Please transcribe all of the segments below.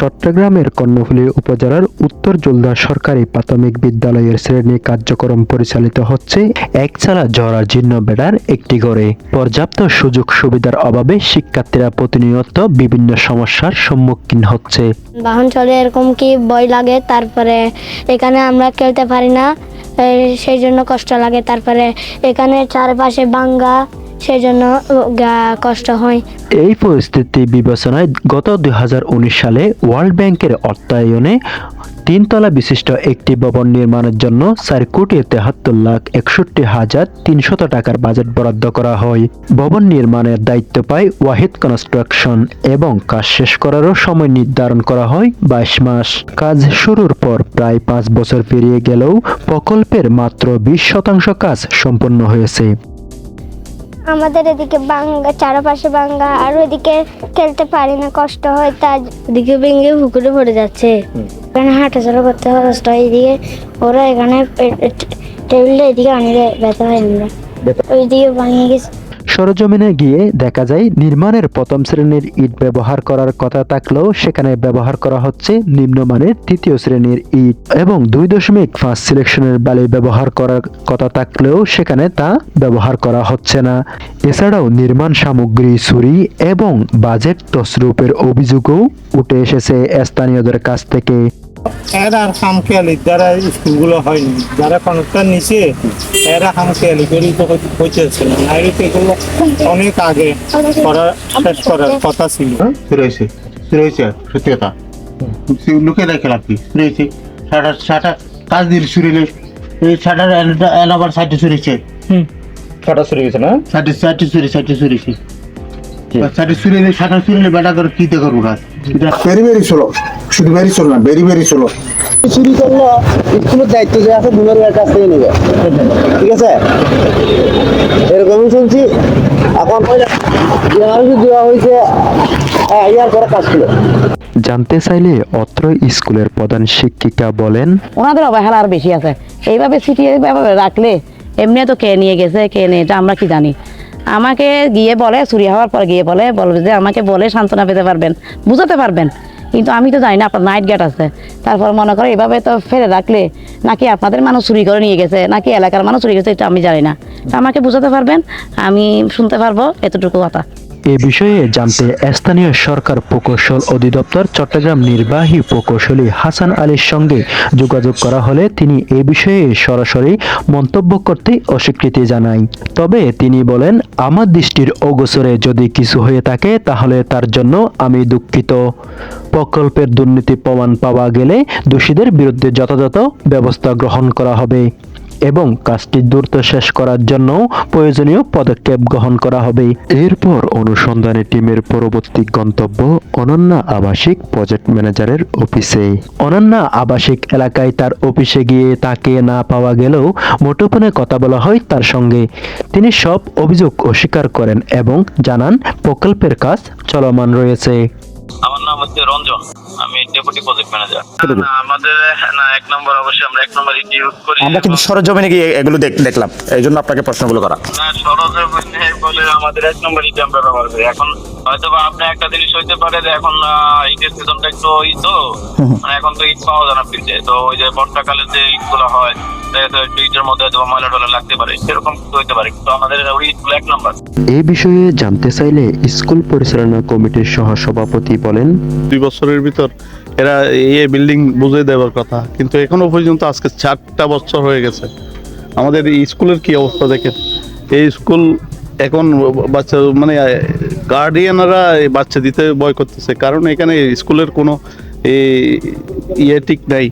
চট্টগ্রামের কর্ণফুলী উপজেলার উত্তর জুলদা সরকারি প্রাথমিক বিদ্যালয়ের শ্রেণী কার্যক্রম পরিচালিত হচ্ছে একচালা জরাজীর্ণ বেড়ার একটি ঘরে। পর্যাপ্ত সুযোগ সুবিধার অভাবে শিক্ষার্থীরা প্রতিনিয়ত বিভিন্ন সমস্যার সম্মুখীন হচ্ছে। বাহন চলে এরকম কি ভয় লাগে, তারপরে এখানে আমরা খেলতে পারি না, সেই জন্য কষ্ট লাগে। তারপরে এখানে চারপাশে ভাঙ্গা, সেই জন্য কষ্ট হয়। এই পরিস্থিতি বিবেচনায় গত 2019 সালে ওয়ার্ল্ড ব্যাংকের অর্থায়নে 3 তলা বিশিষ্ট একটি ভবন নির্মাণের জন্য 4,73,61,300 টাকার বাজেট বরাদ্দ করা হয়। ভবন নির্মাণের দায়িত্ব পায় ওয়াহিদ কনস্ট্রাকশন এবং কাজ শেষ করারও সময় নির্ধারণ করা হয় 22 মাস। কাজ শুরুর পর প্রায় 5 বছর পেরিয়ে গেলেও প্রকল্পের মাত্র 20% কাজ সম্পন্ন হয়েছে। আমাদের এদিকে ভাঙ্গা, চারপাশে ভাঙ্গা, আর ওইদিকে খেলতে পারি না, কষ্ট হয়। তার দিকে ভেঙে পুকুরে পড়ে যাচ্ছে, এখানে হাঁটাচলা করতে কষ্ট হয়। এদিকে ওরা এখানে টেবিলটা এদিকে আনিলে ব্যথা হয়, আমরা ওইদিকে ভাঙিয়ে গেছে। সরজমিনে গিয়ে দেখা যায় নির্মাণের প্রথম শ্রেণীর ইট ব্যবহার করার কথা থাকলেও সেখানে ব্যবহার করা হচ্ছে নিম্নমানের 3য় শ্রেণীর ইট, এবং 2.5 সিলেকশনের বালি ব্যবহার করার কথা থাকলেও সেখানে তা ব্যবহার করা হচ্ছে না। এছাড়াও নির্মাণ সামগ্রী চুরি এবং বাজেট তছরূপের অভিযোগও উঠে এসেছে স্থানীয়দের কাছ থেকে। এরা খামখেয়ালি যারা স্কুলগুলো হয়নি, যারা কনকটার নিচে এরা খামখেয়ালি করেই তো হইতেছে না। নাইলে এগুলো অনেক আগে শেষ করার কথা ছিল। রয়েছে সত্যি কথা, লোকে দেখে লাগবে রয়েছে সাটা কাজ দিয়ে শুরিলে এই সাটার আবার সাইডে শুরেছে, ছটা চুরি গেছে না, সাইডে শুরেছে সাইডে শুরিলে সাটা শুরিলে বেটা করে কি করবো কাজ। বেরি চলো, শুধু বেরি চলো না, বেরি চলো। চুরি করলো স্কুলের দায়িত্ব যে আছে দুলারের কাছ থেকে নেবে, ঠিক আছে? এরকমই শুনছি। এখন দেওয়া হয়েছে ইয়ার করে কাজ ছিল। জানতে চাইলে অত্র স্কুলের প্রধান শিক্ষিকা বলেন, ওনাদের অবহেলা আর বেশি আছে। এইভাবে ছিটিয়ে রাখলে এমনি তো কে নিয়ে গেছে কে নেই এটা আমরা কি জানি। আমাকে গিয়ে বলে, চুরি হওয়ার পর গিয়ে বলবে যে আমাকে বলে সান্ত্বনা পেতে পারবেন, বুঝাতে পারবেন, কিন্তু আমি তো জানি না আপনার নাইট গেট আছে। তারপর মনে করো এভাবে তো ফেলে রাখলে নাকি আপনাদের মানুষ চুরি করে নিয়ে গেছে নাকি এলাকার মানুষ চুরি গেছে, এটা আমি জানি না। আমাকে বুঝাতে পারবেন, আমি শুনতে পারবো, এতটুকু কথা। এ বিষয়ে জানতে স্থানীয় সরকার প্রকৌশল অধিদপ্তর চট্টগ্রাম নির্বাহী প্রকৌশলী হাসান আলীর সঙ্গে যোগাযোগ করা হলে তিনি এ বিষয়ে সরাসরি মন্তব্য করতে অস্বীকৃতি জানায়। তবে তিনি বলেন, আমার দৃষ্টির অগোচরে যদি কিছু হয়ে থাকে তাহলে তার জন্য আমি দুঃখিত। প্রকল্পের দুর্নীতি প্রমাণ পাওয়া গেলে দোষীদের বিরুদ্ধে যথাযথ ব্যবস্থা গ্রহণ করা হবে এবং কাজটি দ্রুত শেষ করার জন্য প্রয়োজনীয় পদক্ষেপ গ্রহণ করা হবে। এরপর অনুসন্ধানী টিমের পরবর্তী গন্তব্য অনন্যা আবাসিক প্রজেক্ট ম্যানেজারের অফিসে। অনন্যা আবাসিক এলাকায় তার অফিসে গিয়ে তাকে না পাওয়া গেলেও মুঠোফোনে কথা বলা হয় তার সঙ্গে। তিনি সব অভিযোগ অস্বীকার করেন এবং জানান প্রকল্পের কাজ চলমান রয়েছে। আমার নাম হচ্ছে রঞ্জন, আমি ডেপুটি প্রজেক্ট ম্যানেজার। আমাদের না 1 নম্বর, অবশ্যই আমরা 1 নম্বর ইউজ করি। আমরা কিন্তু সরজমিনে গিয়ে এগুলো দেখলাম, এই জন্য আপনাকে প্রশ্নগুলো করা। না, সরজমিনে বলে আমাদের 1 নম্বর ইট আমরা ব্যবহার করি। এখন হয়তো বা আপনি একটা জিনিস হইতে পারে যে এখন ইটের সিজনটা একটু তো মানে এখন তো ইট পাওয়া যায় না ফ্রিজে, তো ওই যে বর্ষাকালে যে ইটগুলো হয় ইটের মধ্যে ময়লা টলা লাগতে পারে, সেরকম কিছু হইতে পারে, কিন্তু আমাদের ওই ইটগুলো 1 নম্বর। এই বিষয়ে জানতে চাইলে স্কুল পরিচালনা কমিটির সহসভাপতি বলেন, 2 বছরের ভিতর এরা এই বিল্ডিং বুঝে দেওয়ার কথা, কিন্তু এখনো পর্যন্ত আজকে 4টা বছর হয়ে গেছে। আমাদের এই স্কুলের কি অবস্থা দেখেন। এই স্কুল এখন বাচ্চা মানে গার্ডিয়ানরা বাচ্চা দিতে ভয় করতেছে, কারণ এখানে স্কুলের কোনো ঠিক নাই।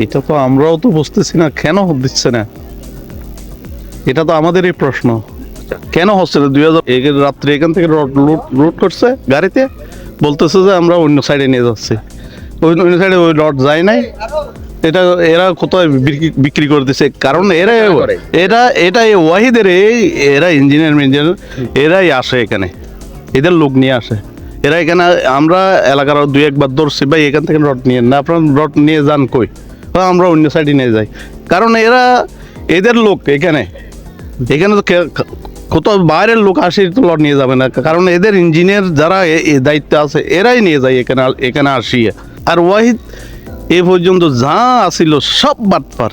এটা তো আমরাও তো বুঝতেছি না কেন দিচ্ছে না, এটা তো আমাদেরই প্রশ্ন। কেন হচ্ছে না? 2001 রাত্রে এখান থেকে রোড করছে গাড়িতে, বলতেছে যে আমরা অন্য সাইডে নিয়ে যাচ্ছি। অন্য সাইডে ওই রড যায় নাই, এটা এরা কোথায় বিক্রি করে দিচ্ছে। কারণ এটা ওয়াহিদের এরা ইঞ্জিনিয়ার এরাই আসে এখানে, এদের লোক নিয়ে আসে। এরা এখানে আমরা এলাকার 2-1 বার ধরছি, ভাই এখান থেকে রড নিয়ে না, আপনার রড নিয়ে যান কই, আমরা অন্য সাইডে নিয়ে যাই। কারণ এদের লোক এখানে তো কোথাও বাইরের লোক আসে তো লট নিয়ে যাবে না, কারণ এদের ইঞ্জিনিয়ার যারা এ দায়িত্বে আছে এরাই নিয়ে যায় এখানে আসিয়ে। আর ওয়াহিদ এ পর্যন্ত যা আসিল সব বাটপার,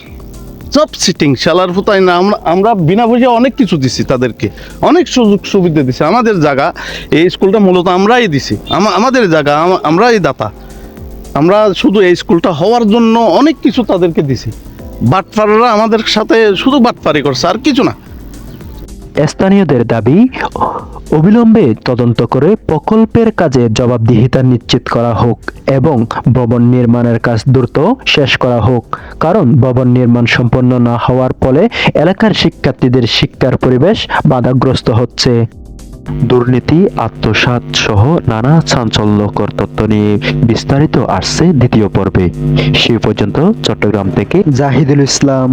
সব সিটিং শালার ফুতাই না। আমরা বিনা পয়সা অনেক কিছু দিছি তাদেরকে, অনেক সুযোগ সুবিধা দিছি। আমাদের জায়গা এই স্কুলটা মূলত আমরাই দিছি, আমাদের জায়গা, আমরাই দাতা। আমরা শুধু এই স্কুলটা হওয়ার জন্য অনেক কিছু তাদেরকে দিছি। বাটপাররা আমাদের সাথে শুধু বাটপারি করছে, আর কিছু না। স্থানীয়দের দাবি, অবিলম্বে তদন্ত করে প্রকল্পের কাজে জবাবদিহিতা নিশ্চিত করা হোক এবং ভবন নির্মাণের কাজ দ্রুত শেষ করা হোক, কারণ ভবন নির্মাণ সম্পন্ন না হওয়ার ফলে এলাকার শিক্ষার্থীদের শিক্ষার পরিবেশ বাধাগ্রস্ত হচ্ছে। দুর্নীতি, আত্মসাৎ সহ নানা চাঞ্চল্যকর তথ্য নিয়ে বিস্তারিত আসছে দ্বিতীয় পর্বে। সেই পর্যন্ত চট্টগ্রাম থেকে জাহিদুল ইসলাম।